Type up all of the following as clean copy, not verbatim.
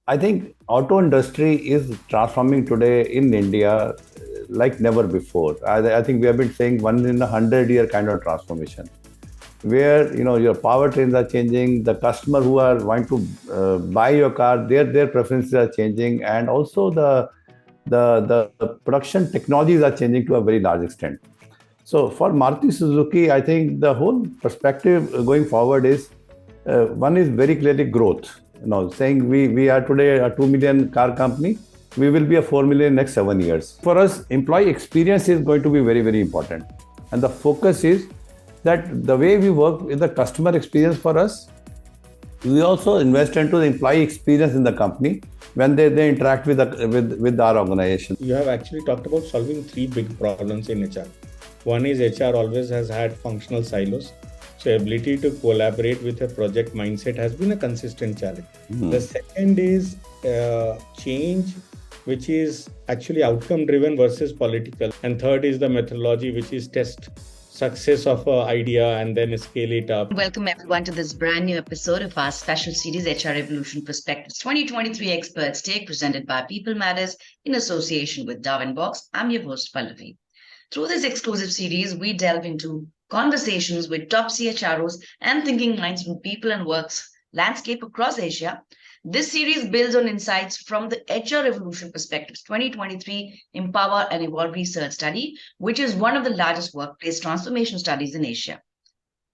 I think auto industry is transforming today in India like never before. I think we have been saying one in 100 year kind of transformation, where your powertrains are changing, the customer who are going to buy your car, their preferences are changing, and also the production technologies are changing to a very large extent. So for Maruti Suzuki, I think the whole perspective going forward is one is very clearly growth. Saying we are today a 2 million car company, we will be a 4 million next 7 years. For us, employee experience is going to be very, very important, and the focus is that the way we work with the customer experience for us, we also invest into the employee experience in the company when they interact with our organization. You have actually talked about solving three big problems in HR. One is HR always has had functional silos. So ability to collaborate with a project mindset has been a consistent challenge. The second is change, which is actually outcome driven versus political. And third is the methodology, which is test success of an idea and then scale it up. Welcome everyone to this brand new episode of our special series HR Evolution Perspectives 2023 Experts Take, presented by People Matters in association with Darwinbox. I'm your host Pallavi. Through this exclusive series, we delve into conversations with top CHROs and thinking minds from people and works landscape across Asia. This series builds on insights from the HR Revolution Perspectives 2023 Empower and Evolve Research Study, which is one of the largest workplace transformation studies in Asia.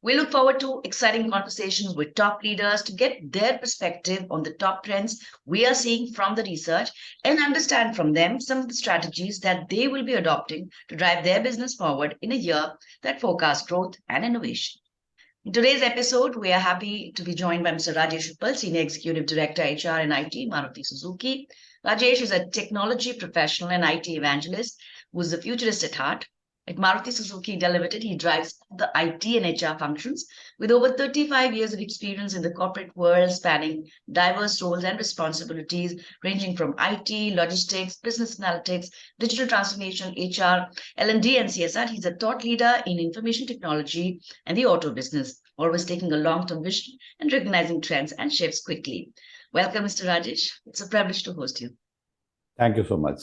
We look forward to exciting conversations with top leaders to get their perspective on the top trends we are seeing from the research and understand from them some of the strategies that they will be adopting to drive their business forward in a year that forecasts growth and innovation. In today's episode, we are happy to be joined by Mr. Rajesh Uppal, Senior Executive Director, HR and IT, Maruti Suzuki. Rajesh is a technology professional and IT evangelist who is a futurist at heart. At Maruti Suzuki India Limited, he drives the IT and HR functions with over 35 years of experience in the corporate world, spanning diverse roles and responsibilities ranging from IT, logistics, business analytics, digital transformation, HR, L&D, and CSR. He's a thought leader in information technology and the auto business, always taking a long-term vision and recognizing trends and shifts quickly. Welcome, Mr. Rajesh. It's a privilege to host you. Thank you so much.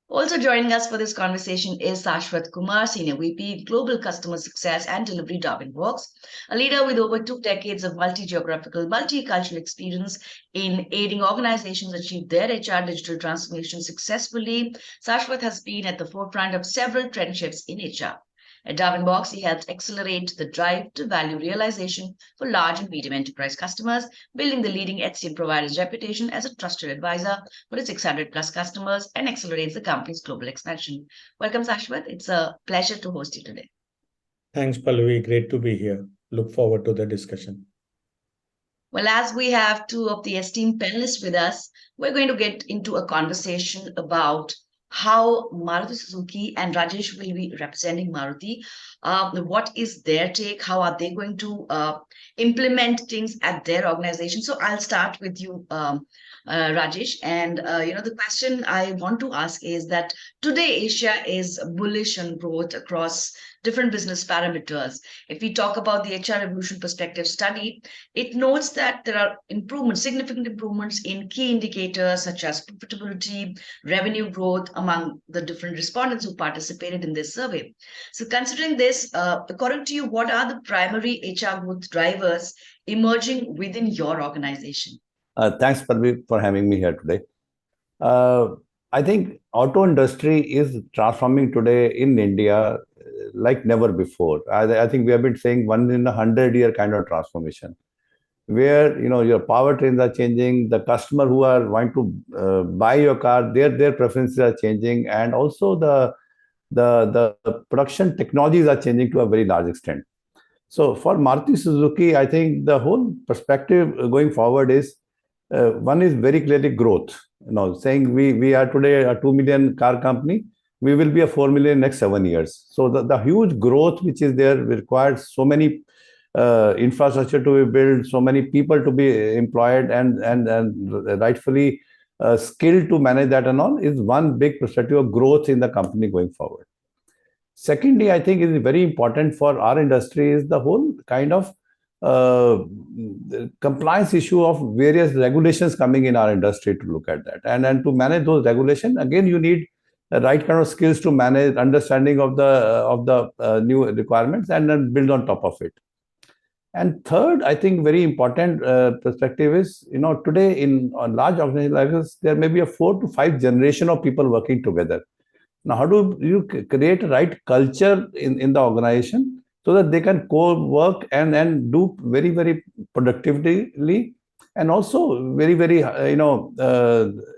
Also joining us for this conversation is Sashwat Kumar, Senior VP, Global Customer Success and Delivery, Darwinbox, a leader with over 2 decades of multi-geographical, multicultural experience in aiding organizations achieve their HR digital transformation successfully. Sashwat has been at the forefront of several trend shifts in HR. At Darwinbox, he helped accelerate the drive to value realization for large and medium enterprise customers, building the leading HCM provider's reputation as a trusted advisor for its 600 plus customers, and accelerates the company's global expansion. Welcome, Sashwat. It's a pleasure to host you today. Thanks, Pallavi. Great to be here. Look forward to the discussion. Well, as we have two of the esteemed panelists with us, we're going to get into a conversation about how Maruti Suzuki and Rajesh will be representing Maruti. What is their take? How are they going to implement things at their organization? So I'll start with you, Rajesh. And the question I want to ask is that today Asia is bullish on growth across different business parameters. If we talk about the HR Evolution Perspective study, it notes that there are improvements, significant improvements in key indicators such as profitability, revenue growth among the different respondents who participated in this survey. So considering this, according to you, what are the primary HR growth drivers emerging within your organization? Thanks, Parvi, for having me here today. I think auto industry is transforming today in India like never before. I think we have been saying one in 100 year kind of transformation, where your powertrains are changing, the customer who are going to buy your car, their preferences are changing, and also the production technologies are changing to a very large extent. So for Maruti Suzuki, I think the whole perspective going forward is one is very clearly growth. Saying we are today a 2 million car company, we will be a 4 million next 7 years. So the huge growth which is there requires so many infrastructure to be built, so many people to be employed, and rightfully skilled to manage that and all, is one big perspective of growth in the company going forward. Secondly, I think is very important for our industry is the whole kind of the compliance issue of various regulations coming in our industry to look at that. And to manage those regulations, again, you need the right kind of skills to manage understanding of the new requirements and then build on top of it. And third, I think very important perspective is, today in large organizations like this, there may be a 4 to 5 generation of people working together. Now, how do you create a right culture in the organization so that they can co-work and do very, very productively and also very, very,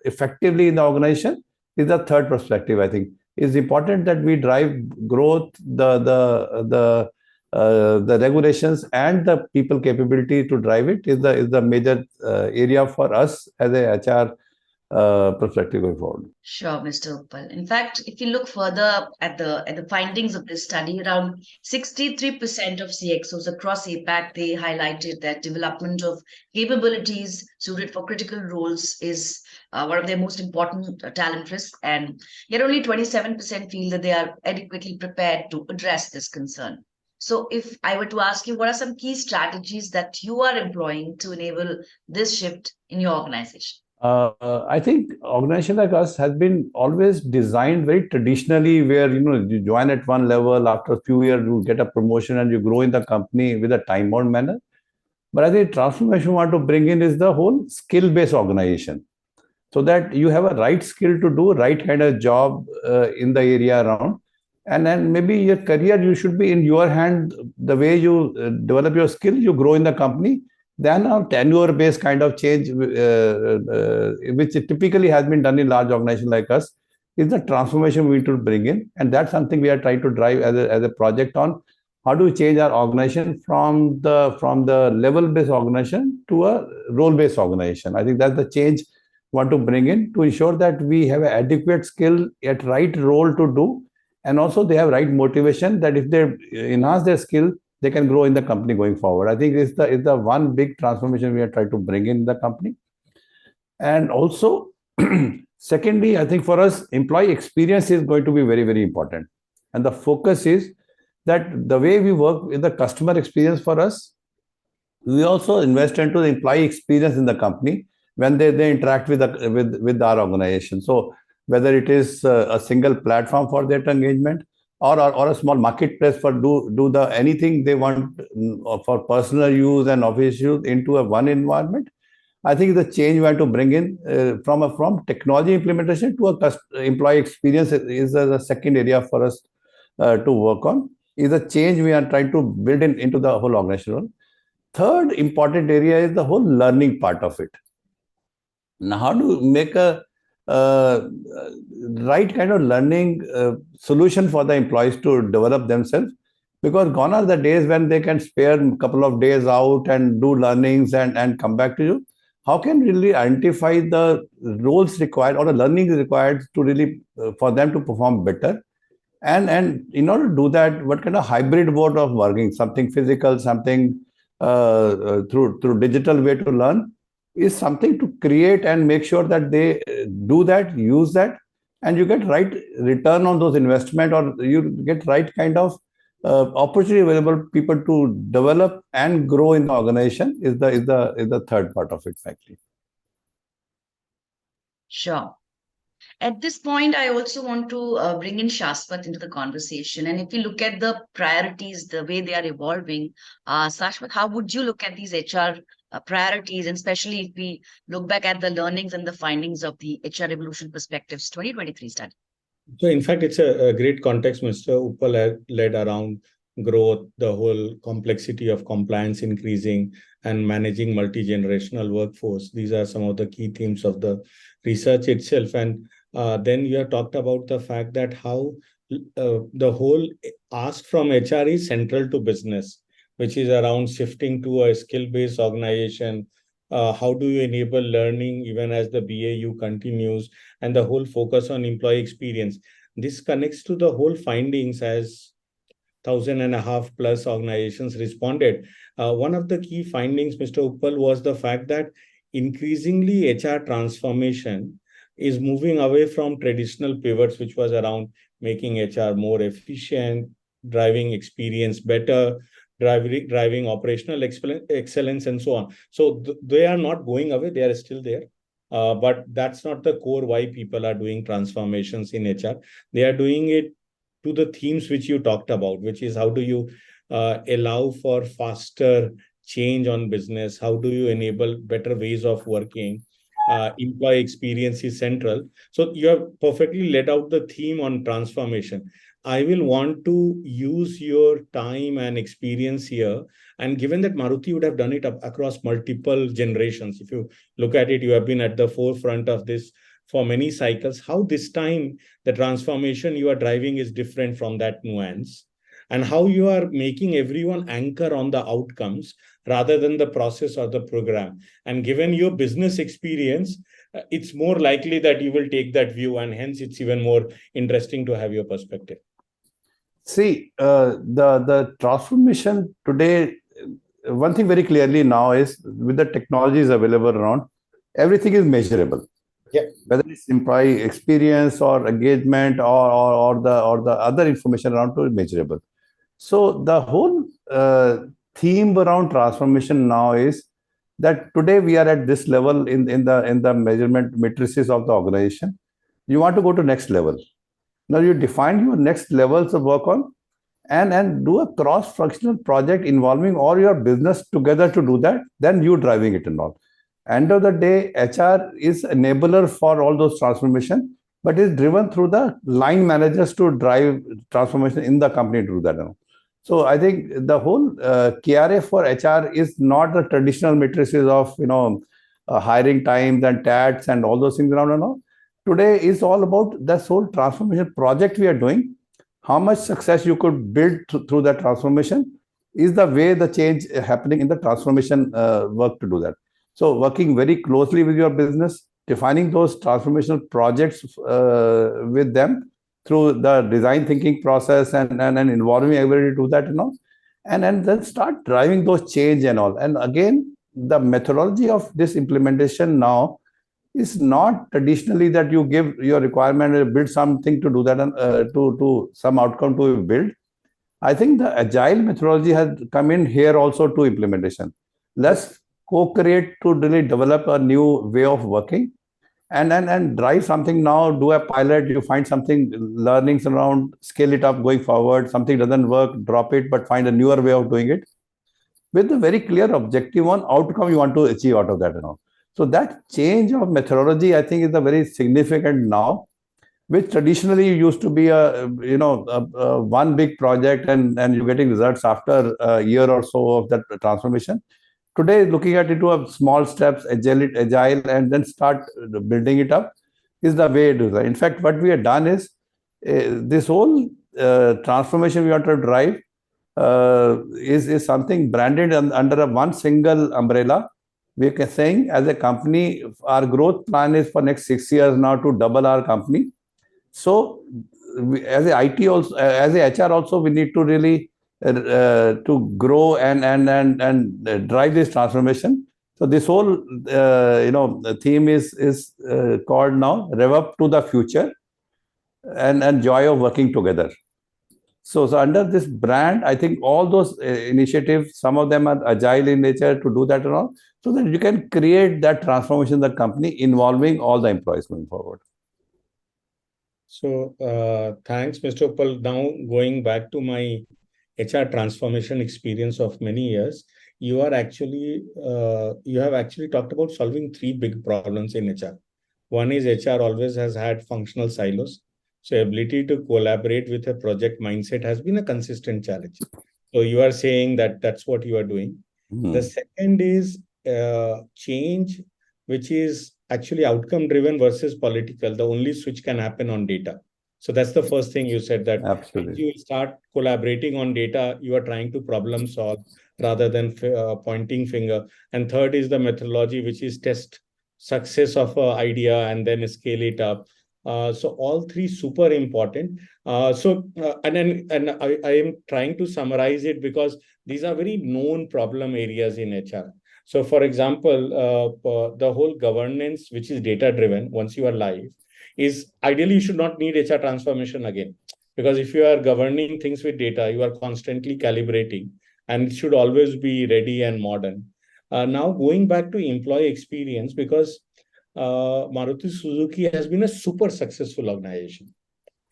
effectively in the organization is the third perspective, I think. It's important that we drive growth, the regulations and the people capability to drive it is the major area for us as a HR perspective going forward. Sure, Mr. Uppal. In fact, if you look further at the findings of this study, around 63% of CXOs across APAC, they highlighted that development of capabilities suited for critical roles is one of their most important talent risks, and yet only 27% feel that they are adequately prepared to address this concern. So, if I were to ask you, what are some key strategies that you are employing to enable this shift in your organization? I think organization like us has been always designed very traditionally, where you join at one level, after a few years you get a promotion and you grow in the company with a time-bound manner. But I think transformation we want to bring in is the whole skill-based organization, so that you have a right skill to do right kind of job in the area around, and then maybe your career you should be in your hand. The way you develop your skill, you grow in the company, than a tenure-based kind of change, which typically has been done in large organizations like us, is the transformation we need to bring in. And that's something we are trying to drive as a project on. How do we change our organization from the level-based organization to a role-based organization? I think that's the change we want to bring in to ensure that we have an adequate skill at right role to do, and also they have right motivation that if they enhance their skill, they can grow in the company going forward. I think it's the one big transformation we are trying to bring in the company. And also, secondly, I think for us, employee experience is going to be very, very important. And the focus is that the way we work with the customer experience for us, we also invest into the employee experience in the company when they interact with our organization. So whether it is a single platform for that engagement, or a small marketplace for do the anything they want for personal use and office use into a one environment. I think the change we want to bring in from technology implementation to a employee experience is the second area for us to work on. Is a change we are trying to build into the whole organization. Third important area is the whole learning part of it. Now, how to make a right kind of learning solution for the employees to develop themselves, because gone are the days when they can spare a couple of days out and do learnings and come back to you. How can we really identify the roles required or the learning required to really for them to perform better, and in order to do that, what kind of hybrid mode of working, something physical, something through digital way to learn, is something to create and make sure that they do that, use that, and you get right return on those investment, or you get right kind of opportunity available people to develop and grow in the organization is the third part of it, actually. Sure. At this point, I also want to bring in Shashwat into the conversation. And if you look at the priorities, the way they are evolving, Shashwat, how would you look at these HR priorities, and especially if we look back at the learnings and the findings of the HR Evolution Perspectives 2023 study? So, in fact, it's a great context Mr. Uppal led around growth, the whole complexity of compliance increasing, and managing multi-generational workforce. These are some of the key themes of the research itself. And then you have talked about the fact that how the whole ask from HR is central to business, which is around shifting to a skill-based organization. How do you enable learning even as the BAU continues, and the whole focus on employee experience? This connects to the whole findings as 1,500 plus organizations responded. One of the key findings, Mr. Uppal, was the fact that increasingly HR transformation is moving away from traditional pivots, which was around making HR more efficient, driving experience better, driving operational excellence, and so on. So they are not going away; they are still there. But that's not the core why people are doing transformations in HR. They are doing it to the themes which you talked about, which is how do you allow for faster change on business? How do you enable better ways of working? Employee experience is central. So you have perfectly laid out the theme on transformation. I will want to use your time and experience here. And given that Maruti would have done it across multiple generations, if you look at it, you have been at the forefront of this for many cycles. How this time the transformation you are driving is different from that nuance, and how you are making everyone anchor on the outcomes rather than the process or the program. And given your business experience, it's more likely that you will take that view, and hence it's even more interesting to have your perspective. See, the transformation today, one thing very clearly now is with the technologies available around, everything is measurable. Yeah. Whether it's employee experience or engagement or the other information around to is measurable. So the whole theme around transformation now is that today we are at this level in the measurement matrices of the organization. You want to go to next level. Now you define your next levels of work on and do a cross-functional project involving all your business together to do that. Then you driving it and all. End of the day, HR is enabler for all those transformation, but is driven through the line managers to drive transformation in the company to do that. So I think the whole KRA for HR is not the traditional matrices of hiring times and TATs and all those things around and all. Today is all about this whole transformation project we are doing. How much success you could build through that transformation is the way the change happening in the transformation work to do that. So working very closely with your business, defining those transformational projects with them through the design thinking process and involving everybody to do that and then start driving those change and all. And again, the methodology of this implementation now is not traditionally that you give your requirement and build something to do that and to some outcome to build. I think the agile methodology has come in here also to implementation. Let's co-create to really develop a new way of working and drive something now, do a pilot, you find something, learnings around, scale it up going forward, something doesn't work, drop it, but find a newer way of doing it with a very clear objective on outcome you want to achieve out of that and all. So that change of methodology, I think, is a very significant now, which traditionally used to be a one big project and you're getting results after a year or so of that transformation. Today, looking at it to a small steps, agile, and then start building it up is the way to do it. In fact, what we have done is this whole transformation we want to drive is something branded under a one single umbrella. We are saying as a company, our growth plan is for next 6 years now to double our company. So as a IT also, as a HR also, we need to really to grow and drive this transformation. So this whole the theme is called now Rev Up to the Future and joy of working together. So under this brand, I think all those initiatives, some of them are agile in nature to do that and all, so that you can create that transformation in the company involving all the employees going forward. So thanks, Mr. Uppal. Now going back to my HR transformation experience of many years, you have actually talked about solving three big problems in HR. One is HR always has had functional silos. So ability to collaborate with a project mindset has been a consistent challenge. So you are saying that that's what you are doing. The second is change, which is actually outcome driven versus political. The only switch can happen on data. So that's the first thing you said, that absolutely you start collaborating on data, you are trying to problem solve rather than pointing finger. And third is the methodology, which is test success of an idea and then scale it up. So all three super important. And I am trying to summarize it because these are very known problem areas in HR. So for example, the whole governance, which is data driven, once you are live, is ideally you should not need HR transformation again. Because if you are governing things with data, you are constantly calibrating. and it should always be ready and modern. Now going back to employee experience, because Maruti Suzuki has been a super successful organization.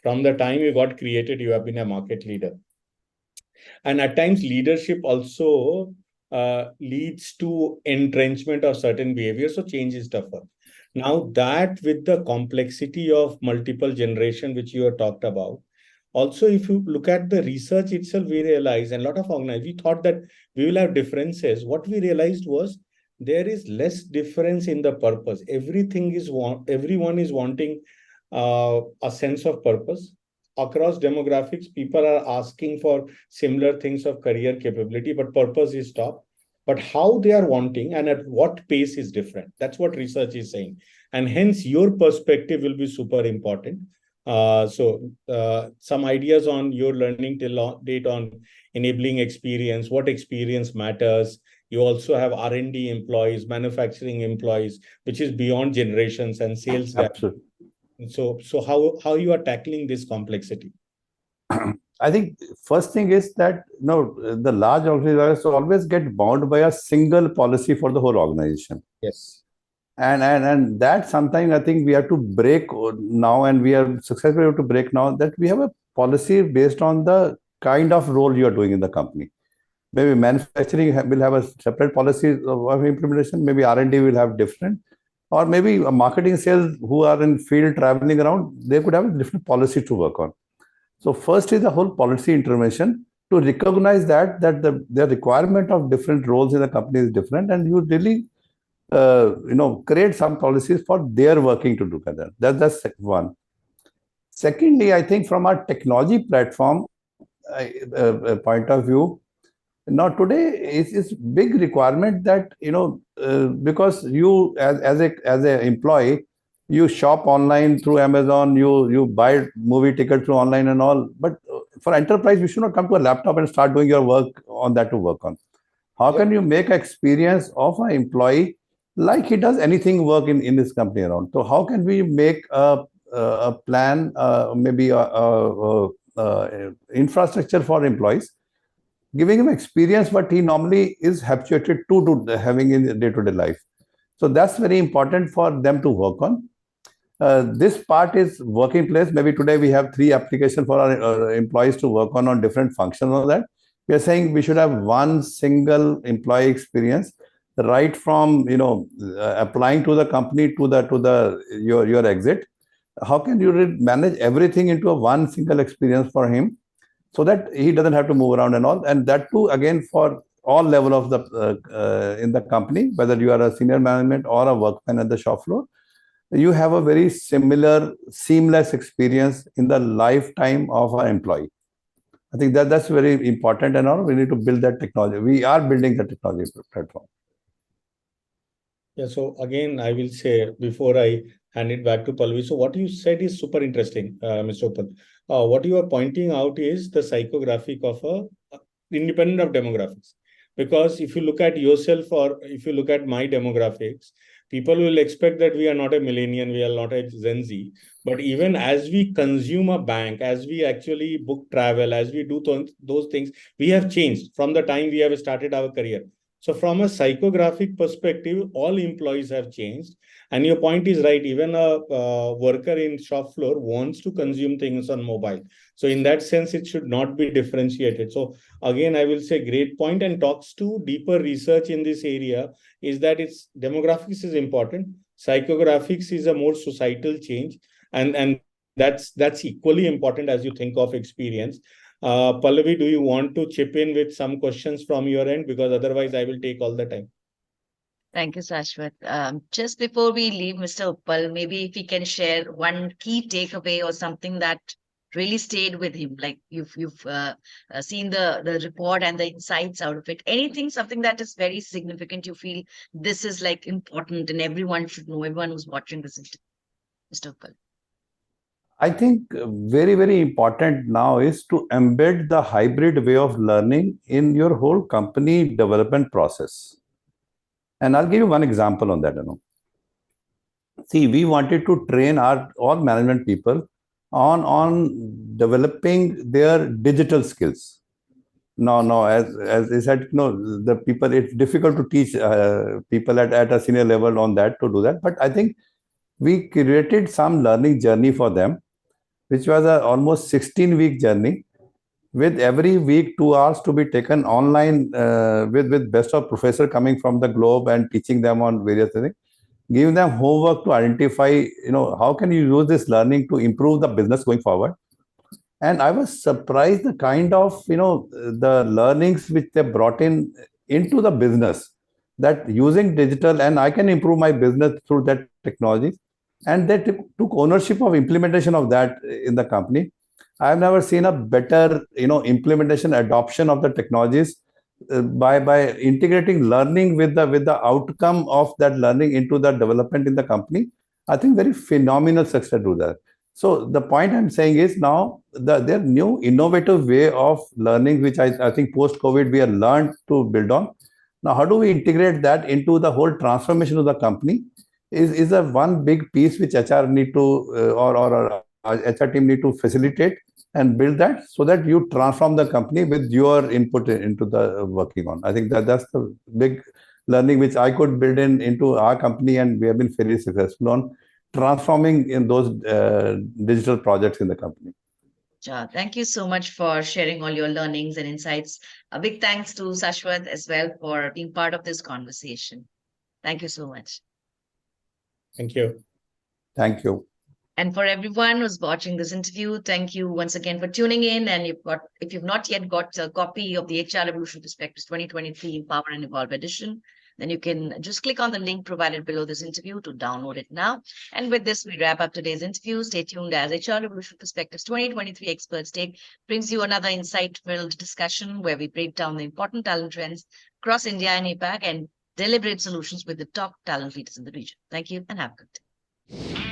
From the time you got created, you have been a market leader. And at times, leadership also leads to entrenchment of certain behavior, so change is tougher. Now, that with the complexity of multiple generation, which you have talked about, also, if you look at the research itself, we realize, and a lot of organizations, we thought that we will have differences. What we realized was there is less difference in the purpose. Everyone is wanting a sense of purpose. Across demographics, people are asking for similar things of career capability, but purpose is top. But how they are wanting and at what pace is different. That's what research is saying. And hence, your perspective will be super important. Some ideas on your learning till date on enabling experience, what experience matters. You also have R&D employees, manufacturing employees, which is beyond generations, and sales guys. Absolutely. So how you are tackling this complexity? I think first thing is that the large organizations always get bound by a single policy for the whole organization. Yes. And that sometimes I think we have to break now, and we are successfully able to break now, that we have a policy based on the kind of role you are doing in the company. Maybe manufacturing will have a separate policy of implementation. Maybe R&D will have different, or maybe a marketing sales who are in field traveling around, they could have a different policy to work on. So first is the whole policy intervention to recognize that the requirement of different roles in the company is different, and you really create some policies for their working to do together. That's one. Secondly, I think from our technology platform point of view, now today is big requirement that because you as a employee, you shop online through Amazon, you buy movie tickets through online and all. But for enterprise, you should not come to a laptop and start doing your work on that to work on. How can you make an experience of an employee like he does anything work in this company around? So how can we make a plan, maybe a infrastructure for employees, giving him experience what he normally is habituated to having in day-to-day life. So that's very important for them to work on. This part is working place. Maybe today we have 3 applications for our employees to work on different functions of that. We are saying we should have one single employee experience, right from applying to the company to your exit. How can you manage everything into a one single experience for him, so that he doesn't have to move around and all? And that too, again, for all level of the in the company, whether you are a senior management or a workman at the shop floor, you have a very similar, seamless experience in the lifetime of our employee. I think that's very important, and all we need to build that technology. We are building the technology platform. Yeah. So again, I will say before I hand it back to Pallavi. So what you said is super interesting, Mr. Uppal. What you are pointing out is the psychographic of independent of demographics. Because if you look at yourself, or if you look at my demographics, people will expect that we are not a millennial, we are not a Gen Z. But even as we consume a bank, as we actually book travel, as we do those things, we have changed from the time we have started our career. So from a psychographic perspective, all employees have changed. And your point is right. Even a worker in shop floor wants to consume things on mobile. So in that sense, it should not be differentiated. So again, I will say great point, and talks to deeper research in this area is that it's demographics is important. Psychographics is a more societal change. And that's equally important as you think of experience. Pallavi, do you want to chip in with some questions from your end? Because otherwise I will take all the time. Thank you, Sashwat. Just before we leave, Mr. Uppal, maybe if he can share one key takeaway or something that really stayed with him, like you've seen the report and the insights out of it. Anything, something that is very significant, you feel this is like important and everyone should know, everyone who's watching this, Mr. Uppal. I think very, very important now is to embed the hybrid way of learning in your whole company development process. And I'll give you one example on that. See, we wanted to train all management people on developing their digital skills. No. As I said, the people. It's difficult to teach people at a senior level on that to do that. But I think we created some learning journey for them, which was a almost 16-week journey, with every week 2 hours to be taken online, with best of professor coming from the globe and teaching them on various things, giving them homework to identify, how can you use this learning to improve the business going forward. And I was surprised the kind of, the learnings which they brought into the business, that using digital and I can improve my business through that technology. And they took ownership of implementation of that in the company. I've never seen a better, implementation adoption of the technologies, by integrating learning with the outcome of that learning into the development in the company. I think very phenomenal success to that. So the point I'm saying is, now their new innovative way of learning, which I think post COVID we have learned to build on. Now, how do we integrate that into the whole transformation of the company? Is a one big piece which HR need to, or HR team need to facilitate and build that, so that you transform the company with your input into the working on. I think that's the big learning which I could build into our company, and we have been fairly successful on transforming in those digital projects in the company. Thank you so much for sharing all your learnings and insights. A big thanks to Sashwat as well for being part of this conversation. Thank you so much. Thank you. Thank you. And for everyone who's watching this interview, thank you once again for tuning in. And if you've not yet got a copy of the HR Revolution Perspectives 2023 Empower and Evolve edition, then you can just click on the link provided below this interview to download it now. And with this, we wrap up today's interview. Stay tuned as HR Revolution Perspectives 2023 Experts Take brings you another insight-filled discussion where we break down the important talent trends across India and APAC and deliberate solutions with the top talent leaders in the region. Thank you and have a good day.